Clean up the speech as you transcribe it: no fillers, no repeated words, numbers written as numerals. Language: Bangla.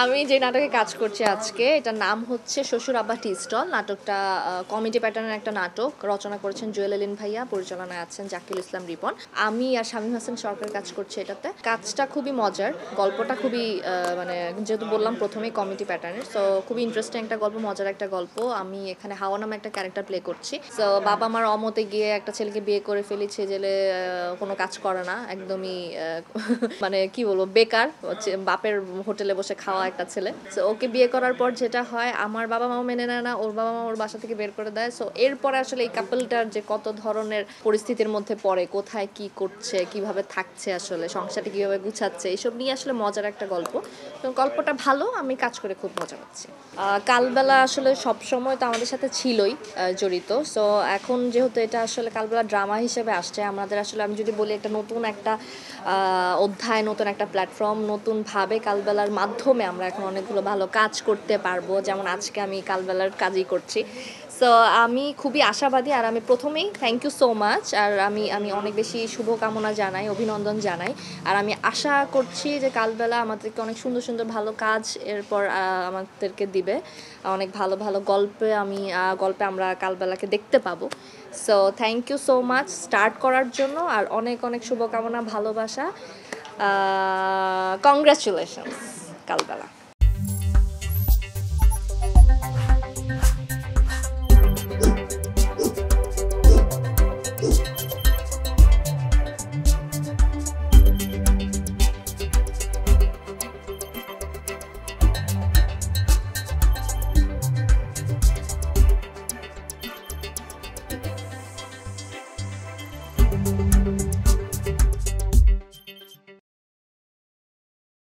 আমি যে নাটকে কাজ করছি আজকে, এটার নাম হচ্ছে শ্বশুর আব্বা টি স্টল। নাটকটা কমেডি প্যাটার্নের একটা নাটক। রচনা করেছেন জুয়েল এলিন ভাইয়া, পরিচালনায় আছেন জাকির ইসলাম রিপন। আমি আর শামীম হাসান সরকার কাজ করছি এটাতে। কাজটা খুবই মজার, গল্পটা খুবই মানে যেহেতু বললাম প্রথমেই কমেডি প্যাটার্নের, সো খুবই ইন্টারেস্টিং একটা গল্প, মজার একটা গল্প। আমি এখানে হাওয়া নামে একটা ক্যারেক্টার প্লে করছি। সো বাবা মার অমতে গিয়ে একটা ছেলেকে বিয়ে করে ফেলেছে, জেলে কোনো কাজ করে না, একদমই মানে কি বলবো, বেকার, বাপের হোটেলে বসে খাওয়া একটা ছেলে। সো ওকে বিয়ে করার পর যেটা হয়, আমার বাবা মাও মেনে নেয় না, ওর বাবা মা ওর বাসা থেকে বের করে দেয়। সো এরপরে আসলে এই কাপলটার যে কত ধরনের পরিস্থিতির মধ্যে পড়ে, কোথায় কি করছে, কিভাবে থাকছে, আসলে সংসারটা কিভাবে গুছাচ্ছে, এইসব নিয়ে আসলে মজার একটা গল্প। তো গল্পটা ভালো, আমি কাজ করে খুব মজা পাচ্ছি। কালবেলা আসলে সব সময় তো আমাদের সাথে ছিলই জড়িত। সো এখন যেহেতু এটা আসলে কালবেলা ড্রামা হিসেবে আসছে, আমাদের আসলে আমি যদি বলি একটা নতুন একটা অধ্যায়, নতুন একটা প্ল্যাটফর্ম, নতুনভাবে কালবেলার মাধ্যমে আমরা এখন অনেকগুলো ভালো কাজ করতে পারবো। যেমন আজকে আমি কালবেলার কাজই করছি। সো আমি খুবই আশাবাদী, আর আমি প্রথমেই থ্যাংক ইউ সো মাচ। আর আমি আমি অনেক বেশি শুভকামনা জানাই, অভিনন্দন জানাই। আর আমি আশা করছি যে কালবেলা আমাদেরকে অনেক সুন্দর সুন্দর ভালো কাজ এরপর আমাদেরকে দিবে, অনেক ভালো ভালো গল্পে আমরা কালবেলাকে দেখতে পাবো। So thank you so much start করার জন্য, আর অনেক অনেক শুভকামনা, ভালোবাসা। কংগ্রাচুলেশনস কালবেলা।